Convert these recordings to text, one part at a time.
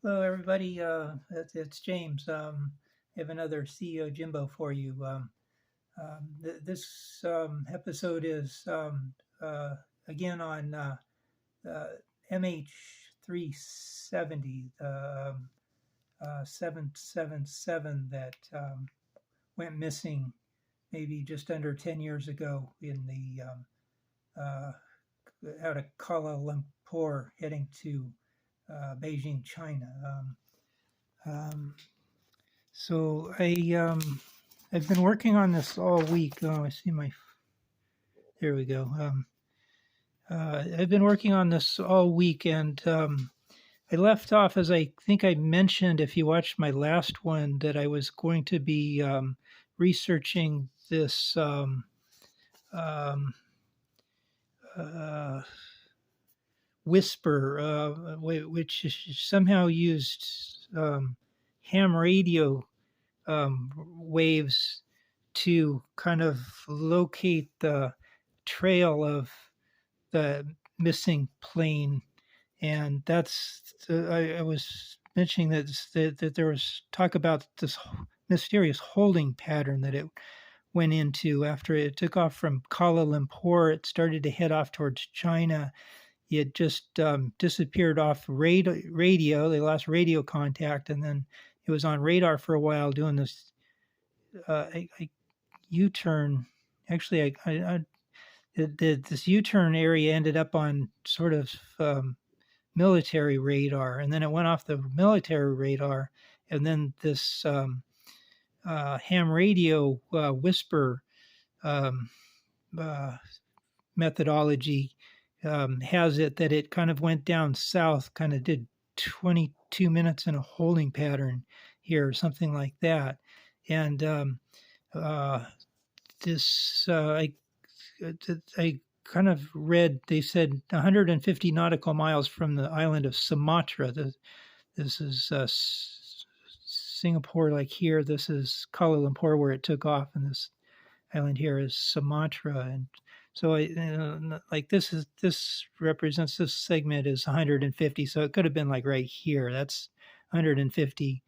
Hello, everybody. It's James. I have another CEO Jimbo for you. This episode is uh, again on MH370, the 777 that went missing maybe just under 10 years ago in the uh, out of Kuala Lumpur heading to Beijing, China. Um, So I've been working on this all week. Oh, I see my. There we go. I've been working on this all week, and I left off as I think I mentioned, if you watched my last one, that I was going to be researching this um, uh, whisper, which somehow used ham radio waves to kind of locate the trail of the missing plane. And I was mentioning that there was talk about this mysterious holding pattern that it went into after it took off from Kuala Lumpur. It started to head off towards China. It just disappeared off radio. They lost radio contact, and then it was on radar for a while doing this a U-turn. Actually, this U-turn area ended up on sort of military radar, and then it went off the military radar, and then this ham radio whisper um, uh, methodology has it that it kind of went down south, kind of did 22 minutes in a holding pattern here, something like that. And this I kind of read, they said 150 nautical miles from the island of Sumatra. This is Singapore, like here. This is Kuala Lumpur, where it took off, and this island here is Sumatra. And so like this represents, this segment is 150, so it could have been like right here. That's 150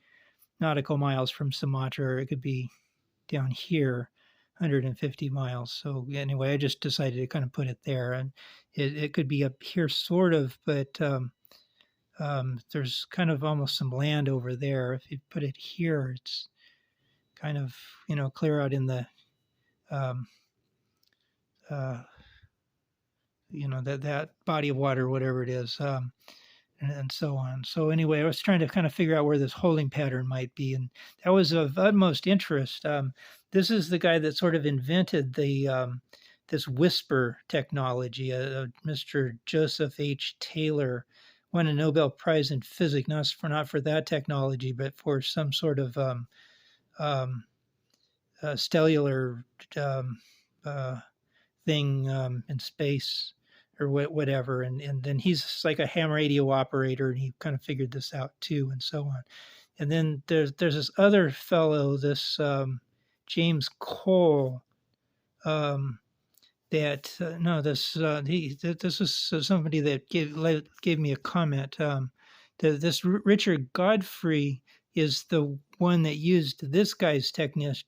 nautical miles from Sumatra, or it could be down here, 150 miles. So anyway, I just decided to kind of put it there, and it could be up here sort of, but there's kind of almost some land over there. If you put it here, it's kind of, clear out in the um, that body of water, whatever it is, and so on. So anyway, I was trying to kind of figure out where this holding pattern might be, and that was of utmost interest. This is the guy that sort of invented the this whisper technology. Mr. Joseph H. Taylor won a Nobel Prize in physics, not for that technology, but for some sort of stellar thing in space or whatever. And then he's like a ham radio operator, and he kind of figured this out too, and so on. And then there's this other fellow, this James Cole, that no, this is somebody that gave me a comment. This Richard Godfrey is the one that used this guy's technology,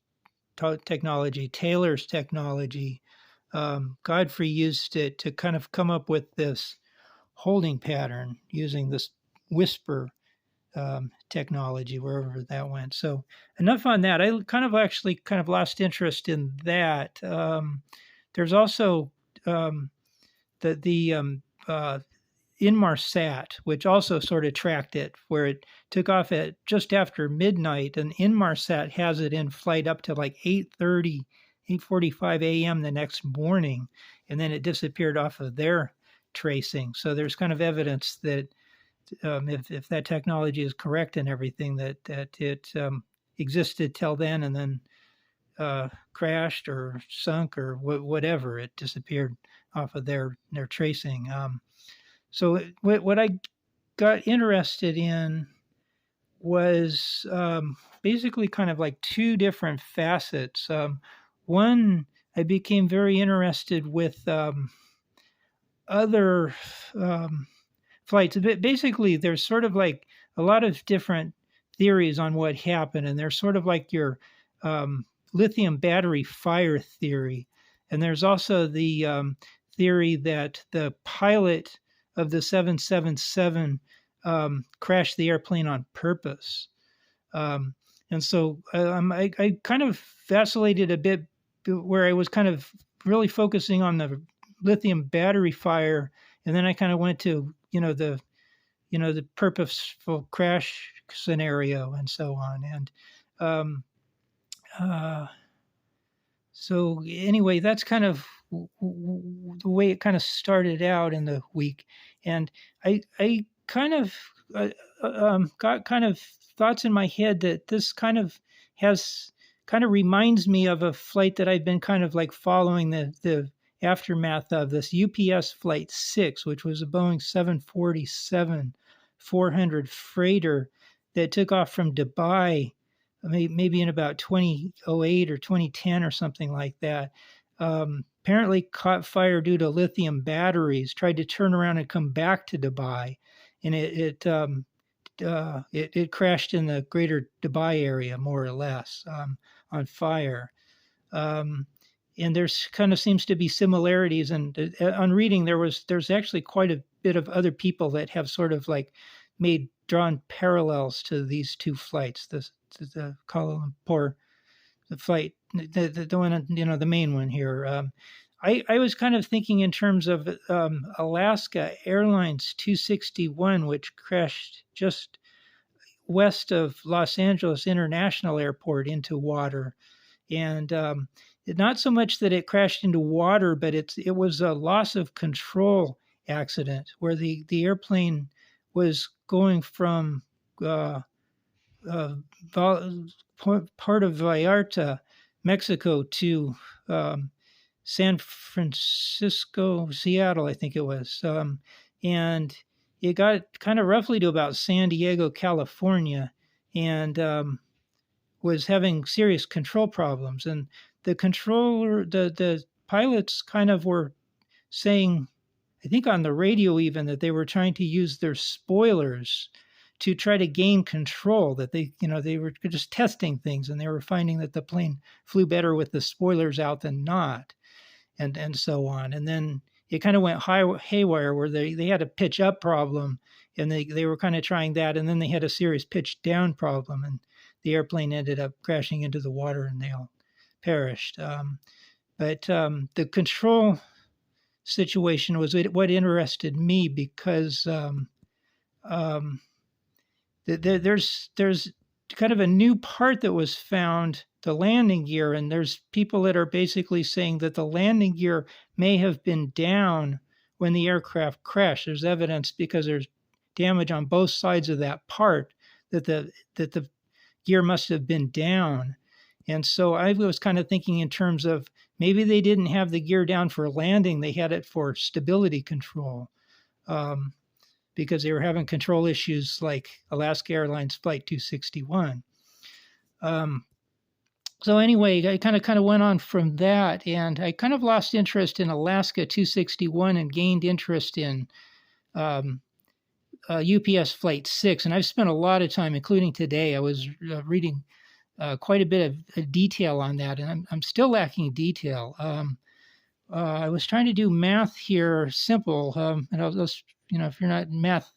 Taylor's technology. Godfrey used it to kind of come up with this holding pattern using this whisper technology, wherever that went. So enough on that. I actually kind of lost interest in that. There's also the Inmarsat, which also sort of tracked it, where it took off at just after midnight, and Inmarsat has it in flight up to like 8:45 a.m. the next morning, and then it disappeared off of their tracing. So there's kind of evidence that if that technology is correct and everything, that it existed till then, and then crashed or sunk or whatever, it disappeared off of their tracing. So what I got interested in was basically kind of like two different facets. One, I became very interested with other flights. Basically, there's sort of like a lot of different theories on what happened, and they're sort of like your lithium battery fire theory. And there's also the theory that the pilot of the 777 crashed the airplane on purpose. Um, and so I kind of vacillated a bit where I was kind of really focusing on the lithium battery fire, and then I kind of went to the purposeful crash scenario and so on. And um, uh, so anyway, that's kind of the way it kind of started out in the week. And I kind of got kind of thoughts in my head that this kind of reminds me of a flight that I've been kind of like following the aftermath of, this UPS Flight 6, which was a Boeing 747-400 freighter that took off from Dubai maybe in about 2008 or 2010 or something like that. Apparently caught fire due to lithium batteries, tried to turn around and come back to Dubai, and it crashed in the greater Dubai area, more or less, on fire. And there's kind of seems to be similarities. And on reading, there's actually quite a bit of other people that have sort of like drawn parallels to these two flights. The Kuala Lumpur, the flight, the one, the main one here. I was kind of thinking in terms of Alaska Airlines 261, which crashed just west of Los Angeles International Airport into water. And not so much that it crashed into water, but it was a loss of control accident where the airplane was going from part of Vallarta, Mexico, to San Francisco, Seattle, I think it was. And it got kind of roughly to about San Diego, California, and was having serious control problems. And the pilots kind of were saying, I think on the radio even, that they were trying to use their spoilers to try to gain control, that they were just testing things, and they were finding that the plane flew better with the spoilers out than not, and so on. And then it kind of went haywire where they had a pitch up problem, and they were kind of trying that, and then they had a serious pitch down problem, and the airplane ended up crashing into the water, and they all perished. But the control situation was what interested me, because there's kind of a new part that was found, the landing gear, and there's people that are basically saying that the landing gear may have been down when the aircraft crashed. There's evidence, because there's damage on both sides of that part, that the gear must have been down. And so I was kind of thinking in terms of maybe they didn't have the gear down for landing, they had it for stability control. Because they were having control issues like Alaska Airlines Flight 261. So anyway, I kind of went on from that, and I kind of lost interest in Alaska 261 and gained interest in UPS Flight 6. And I've spent a lot of time, including today, I was reading quite a bit of detail on that, and I'm still lacking detail. I was trying to do math here, simple, and I'll just, if you're not math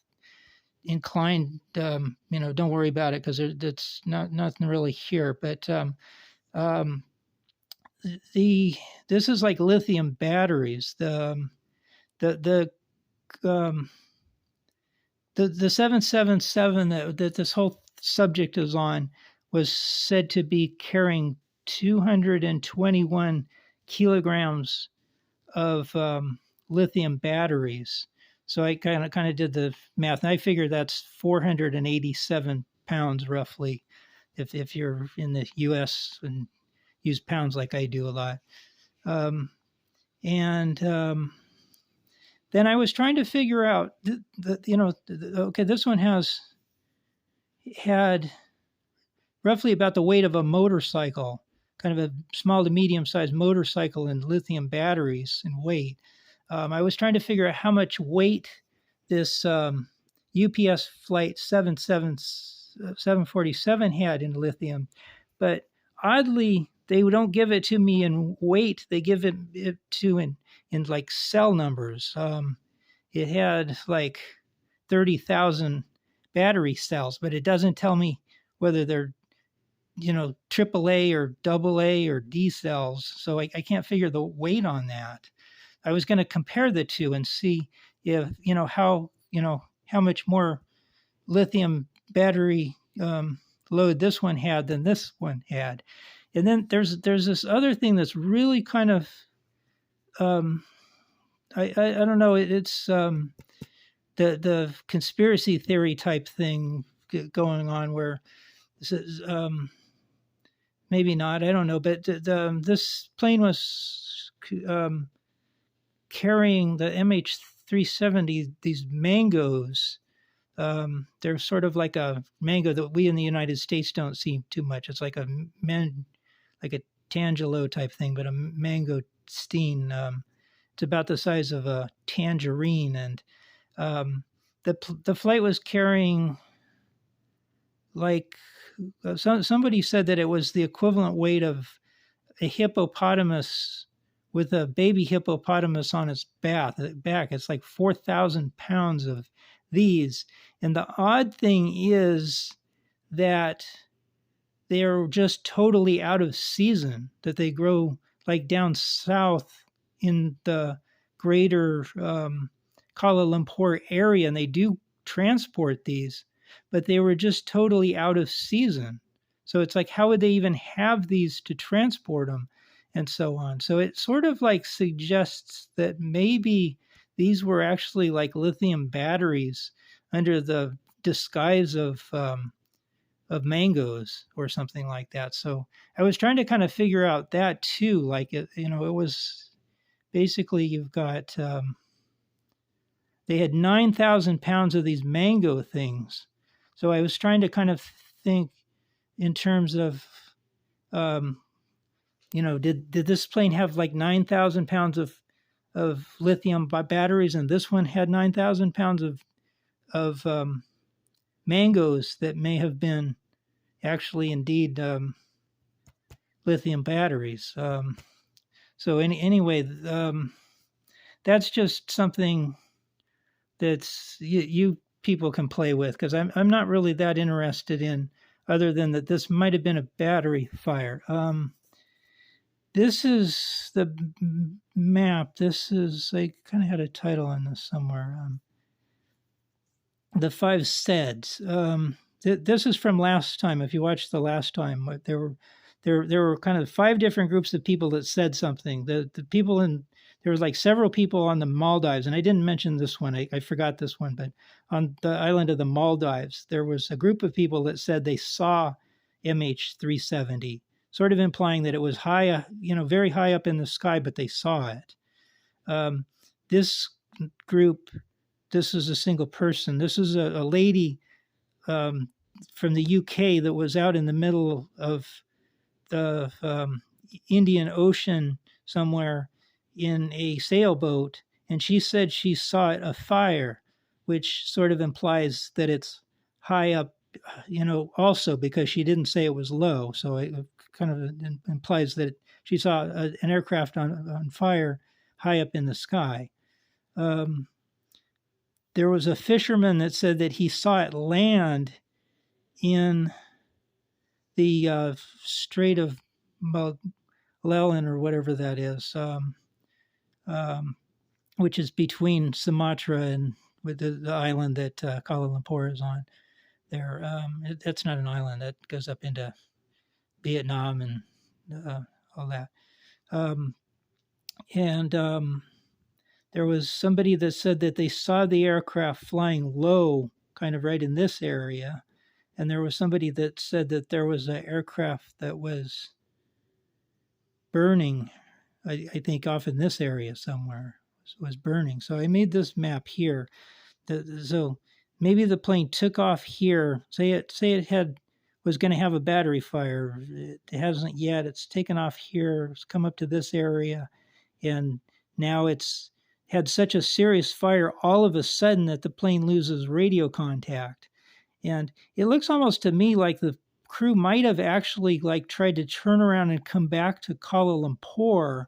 inclined, don't worry about it, because that's nothing really here. But this is like lithium batteries. The 777 that this whole subject is on was said to be carrying 221 kilograms of lithium batteries. So I kind of did the math, and I figured that's 487 pounds roughly, if you're in the U.S. and use pounds like I do a lot. Then I was trying to figure out, okay, this one had roughly about the weight of a motorcycle, kind of a small to medium-sized motorcycle, and lithium batteries in weight. I was trying to figure out how much weight this UPS flight 747 had in lithium, but oddly, they don't give it to me in weight. They give it to in like cell numbers. It had like 30,000 battery cells, but it doesn't tell me whether they're AAA or AA or D cells. So I can't figure the weight on that. I was going to compare the two and see if how much more lithium battery load this one had than this one had. And then there's this other thing that's really kind of I don't know. It's the conspiracy theory type thing going on where this is, maybe not. I don't know. But this plane was carrying the MH370, these mangoes. They're sort of like a mango that we in the United States don't see too much. It's like like a tangelo type thing, but a mangosteen. It's about the size of a tangerine, and the flight was carrying like somebody said that it was the equivalent weight of a hippopotamus with a baby hippopotamus on its back. It's like 4,000 pounds of these. And the odd thing is that they're just totally out of season, that they grow like down south in the greater Kuala Lumpur area, and they do transport these, but they were just totally out of season. So it's like, how would they even have these to transport them and so on? So it sort of like suggests that maybe these were actually like lithium batteries under the disguise of mangoes or something like that. So I was trying to kind of figure out that too. Like it was basically you've got they had 9,000 pounds of these mango things. So I was trying to kind of think in terms of, did this plane have like 9,000 pounds of lithium batteries, and this one had 9,000 pounds of mangoes that may have been actually indeed lithium batteries. So anyway, that's just something that's you people can play with, because I'm not really that interested in, other than that this might have been a battery fire. This is the map. This is, I kind of had a title on this somewhere. The 5 SEDs. This is from last time. If you watched the last time, there were kind of 5 different groups of people that said something. The people there was like several people on the Maldives, and I didn't mention this one. I forgot this one, but on the island of the Maldives, there was a group of people that said they saw MH370, sort of implying that it was high, very high up in the sky, but they saw it. This group, this is a single person. This is a lady from the UK that was out in the middle of the Indian Ocean somewhere in a sailboat, and she said she saw a fire, which sort of implies that it's high up, also, because she didn't say it was low. So it kind of implies that she saw an aircraft on fire high up in the sky. There was a fisherman that said that he saw it land in the Strait of Malellan, or whatever that is, which is between Sumatra and with the island that Kuala Lumpur is on. There, that's not an island. That goes up into Vietnam and all that. There was somebody that said that they saw the aircraft flying low, kind of right in this area. And there was somebody that said that there was an aircraft that was burning, I think off in this area somewhere, was burning. So I made this map here. So maybe the plane took off here. Say it was going to have a battery fire. It hasn't yet. It's taken off here. It's come up to this area, and now it's had such a serious fire all of a sudden that the plane loses radio contact. And it looks almost to me like the crew might have actually like tried to turn around and come back to Kuala Lumpur.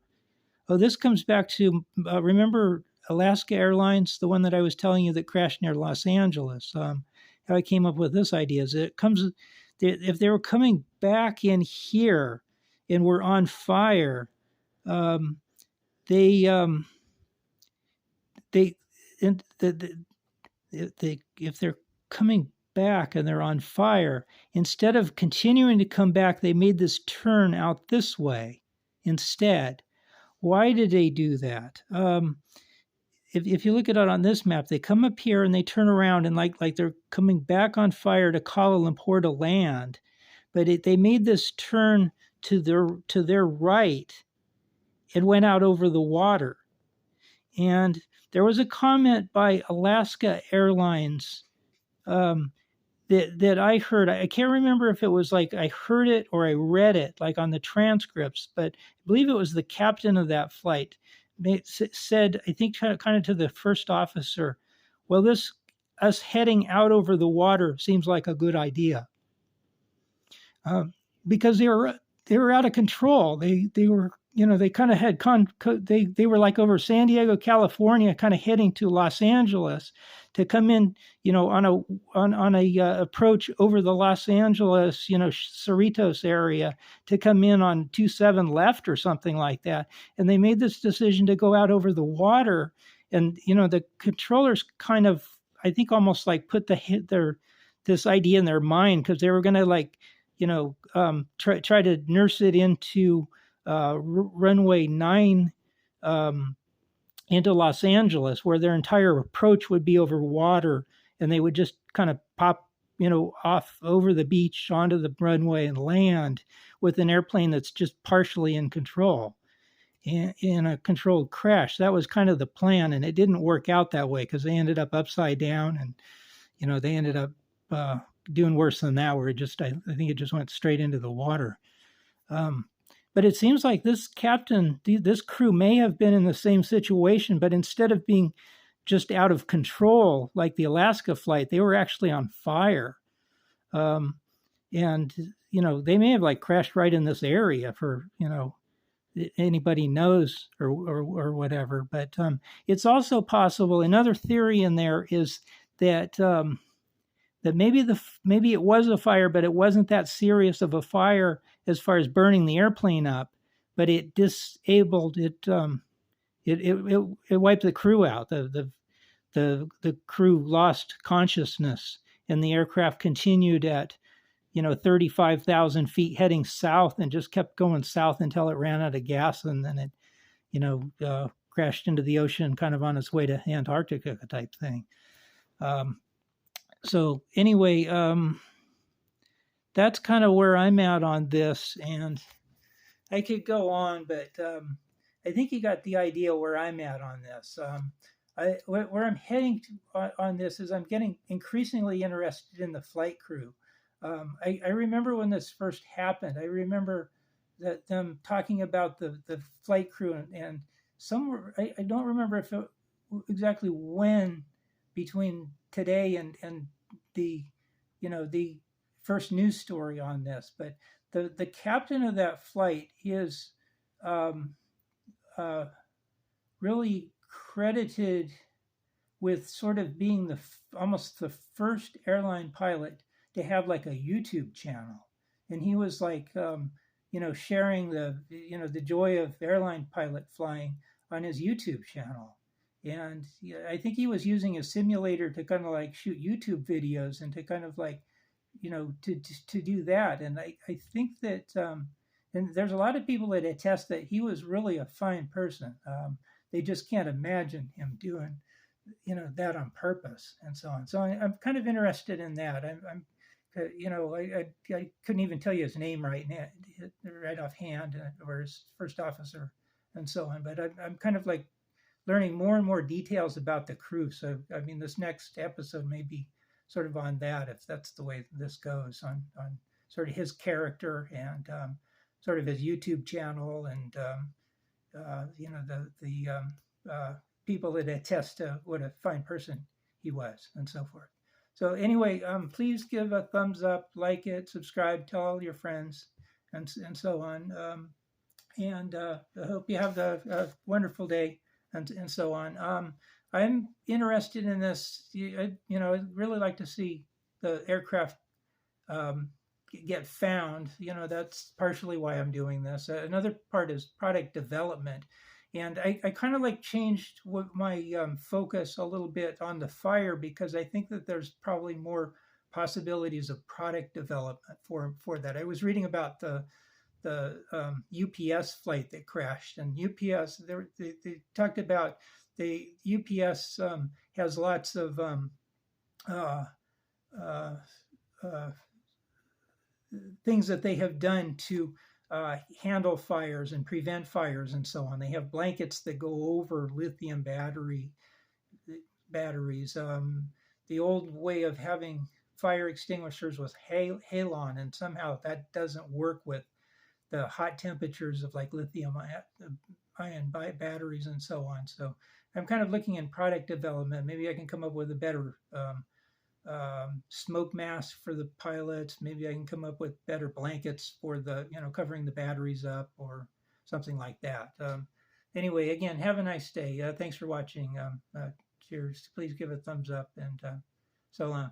Oh, this comes back to remember Alaska Airlines, the one that I was telling you that crashed near Los Angeles. How I came up with this idea is it comes if they were coming back in here and were on fire, um, they they and if they're coming back and they're on fire, instead of continuing to come back, they made this turn out this way instead. Why did they do that? If you look at it on this map, they come up here and they turn around and like they're coming back on fire to Kuala Lumpur to land, but they made this turn to their right and went out over the water. And there was a comment by Alaska Airlines um, that I heard. I can't remember if it was like I heard it or I read it, like on the transcripts, but I believe it was the captain of that flight said, I think kind of to the first officer, well, this us heading out over the water seems like a good idea. Because they were out of control. They were, they kind of had they were like over San Diego, California, kind of heading to Los Angeles to come in, on a approach over the Los Angeles, Cerritos area to come in on 27 left or something like that. And they made this decision to go out over the water. And, the controllers kind of, I think, almost like put this idea in their mind, because they were going to like, try to nurse it into runway 9 into Los Angeles, where their entire approach would be over water, and they would just kind of pop, off over the beach onto the runway and land with an airplane that's just partially in control in a controlled crash. That was kind of the plan, and it didn't work out that way because they ended up upside down, and they ended up doing worse than that, where I think it just went straight into the water. But it seems like this crew may have been in the same situation, but instead of being just out of control like the Alaska flight, they were actually on fire. And they may have like crashed right in this area for, anybody knows or whatever. But it's also possible. Another theory in there is that that maybe it was a fire, but it wasn't that serious of a fire as far as burning the airplane up, but it disabled it. It wiped the crew out. The crew lost consciousness, and the aircraft continued at 35,000 feet heading south, and just kept going south until it ran out of gas, and then it crashed into the ocean, kind of on its way to Antarctica type thing. So anyway, that's kind of where I'm at on this, and I could go on, but I think you got the idea where I'm at on this. Where I'm heading to, on this is I'm getting increasingly interested in the flight crew. I remember when this first happened. I remember that them talking about the flight crew, and somewhere I don't remember if exactly when between today and the the first news story on this, but the captain of that flight is really credited with sort of being almost the first airline pilot to have like a YouTube channel, and he was like sharing the joy of airline pilot flying on his YouTube channel. And I think he was using a simulator to kind of like shoot YouTube videos and to kind of like, to do that. And I think that, and there's a lot of people that attest that he was really a fine person. They just can't imagine him doing, that on purpose and so on. So I'm kind of interested in that. I'm I couldn't even tell you his name right offhand, or his first officer and so on. But I'm kind of like learning more and more details about the crew. So, I mean, this next episode may be sort of on that, if that's the way this goes, on sort of his character and sort of his YouTube channel, and the people that attest to what a fine person he was, and so forth. So anyway, please give a thumbs up, like it, subscribe, tell all your friends, and so on. And I hope you have a wonderful day, and so on. I'm interested in this. I'd really like to see the aircraft um, get found. That's partially why I'm doing this. Another part is product development. And I kind of like changed my focus a little bit on the fire, because I think that there's probably more possibilities of product development for that. I was reading about the UPS flight that crashed, and UPS they talked about the UPS has lots of uh, uh, uh, things that they have done to handle fires and prevent fires and so on. They have blankets that go over lithium batteries. The old way of having fire extinguishers was halon, and somehow that doesn't work with the hot temperatures of like lithium ion batteries and so on. So I'm kind of looking in product development. Maybe I can come up with a better smoke mask for the pilots. Maybe I can come up with better blankets for the, covering the batteries up, or something like that. Anyway, again, have a nice day. Thanks for watching. Cheers. Please give a thumbs up, and so long.